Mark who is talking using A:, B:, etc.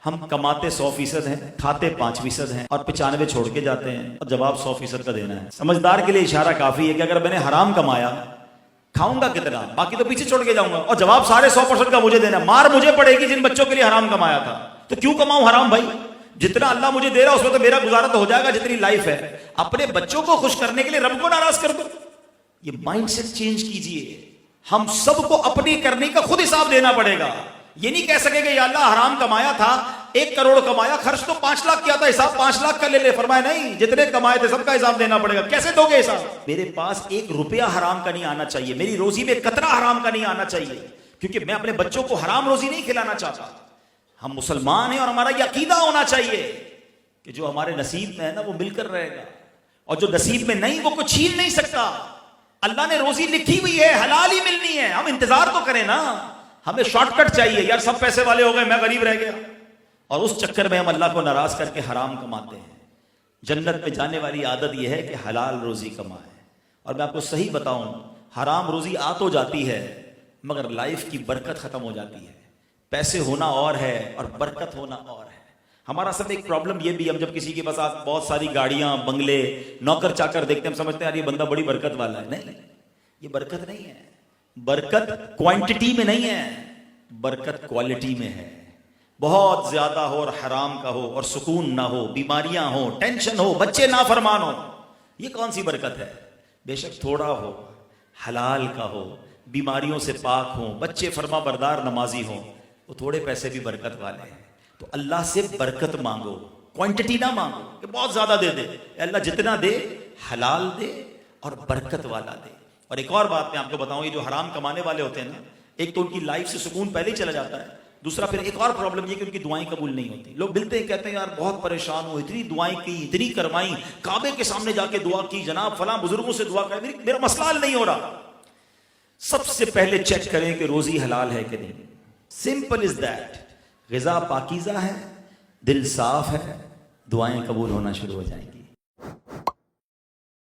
A: ہم کماتے 100% ہیں، کھاتے 5% ہیں اور 95 چھوڑ کے جاتے ہیں، اور جواب 100% کا دینا ہے۔ سمجھدار کے لیے اشارہ کافی ہے کہ اگر میں نے حرام کمایا، کھاؤں گا کتنا، باقی تو پیچھے چھوڑ کے جاؤں گا، اور جواب سارے 100% کا مجھے دینا ہے۔ مار مجھے پڑے گی جن بچوں کے لیے حرام کمایا تھا، تو کیوں کماؤں حرام بھائی؟ جتنا اللہ مجھے دے رہا اس میں تو میرا گزارا تو ہو جائے گا جتنی لائف ہے۔ اپنے بچوں کو خوش کرنے کے لیے رب کو ناراض کر دو۔ یہ مائنڈ سیٹ چینج کیجئے۔ ہم سب کو اپنی کرنی کا خود حساب دینا پڑے گا۔ یہ نہیں کہہ سکے کہ یا اللہ حرام کمایا تھا، 1 کروڑ کمایا، خرچ تو 5 لاکھ کیا تھا، حساب 5 لاکھ کا لے لے۔ فرمایا نہیں، جتنے کمائے تھے سب کا حساب دینا پڑے گا۔ کیسے دو گے حساب؟ میرے پاس 1 روپیہ حرام کا نہیں آنا چاہیے، میری روزی میں قطرہ حرام کا نہیں آنا چاہیے، کیونکہ میں اپنے بچوں کو حرام روزی نہیں کھلانا چاہتا۔ ہم مسلمان ہیں اور ہمارا یہ عقیدہ ہونا چاہیے کہ جو ہمارے نصیب میں ہے نا وہ مل کر رہے گا، اور جو نصیب میں نہیں وہ کوئی چھین نہیں سکتا۔ اللہ نے روزی لکھی ہوئی ہے، حلال ہی ملنی ہے، ہم انتظار تو کریں نا۔ ہمیں شارٹ کٹ چاہیے، یار سب پیسے والے ہو گئے میں غریب رہ گیا، اور اس چکر میں ہم اللہ کو ناراض کر کے حرام کماتے ہیں۔ جنت میں جانے والی عادت یہ ہے کہ حلال روزی کمائیں۔ اور میں آپ کو صحیح بتاؤں، حرام روزی آ تو جاتی ہے مگر لائف کی برکت ختم ہو جاتی ہے۔ پیسے ہونا اور ہے اور برکت ہونا اور ہے۔ ہمارا سب ایک پرابلم یہ بھی، ہم جب کسی کے پاس بہت ساری گاڑیاں، بنگلے، نوکر چاکر دیکھتے ہیں، ہم سمجھتے ہیں یار یہ بندہ بڑی برکت والا ہے۔ نہیں، یہ برکت نہیں ہے۔ برکت کوانٹٹی میں نہیں ہے، برکت کوالٹی میں ہے۔ بہت زیادہ ہو اور حرام کا ہو اور سکون نہ ہو، بیماریاں ہو، ٹینشن ہو، بچے نافرمان ہو، یہ کون سی برکت ہے؟ بے شک تھوڑا ہو، حلال کا ہو، بیماریوں سے پاک ہوں، بچے فرما بردار نمازی ہوں، وہ تھوڑے پیسے بھی برکت والے ہیں۔ تو اللہ سے برکت مانگو، کوانٹٹی نہ مانگو کہ بہت زیادہ دے دے۔ اللہ جتنا دے حلال دے اور برکت والا دے۔ اور ایک اور بات میں آپ کو بتاؤں، یہ جو حرام کمانے والے ہوتے ہیں نا، ایک تو ان کی لائف سے سکون پہلے ہی چلا جاتا ہے، دوسرا پھر ایک اور پرابلم یہ کہ ان کی دعائیں قبول نہیں ہوتی۔ لوگ ملتے ہیں کہتے ہیں یار بہت پریشان ہوں، اتنی دعائیں کی، اتنی کروائیں، کعبے کے سامنے جا کے دعا کی، جناب فلاں بزرگوں سے دعا کر، میرا مسئلہ حل نہیں ہو رہا۔ سب سے پہلے چیک کریں کہ روزی حلال ہے کہ نہیں۔ Simple is that. غذا پاکیزہ ہے، دل صاف ہے، دعائیں قبول ہونا شروع ہو جائیں گی۔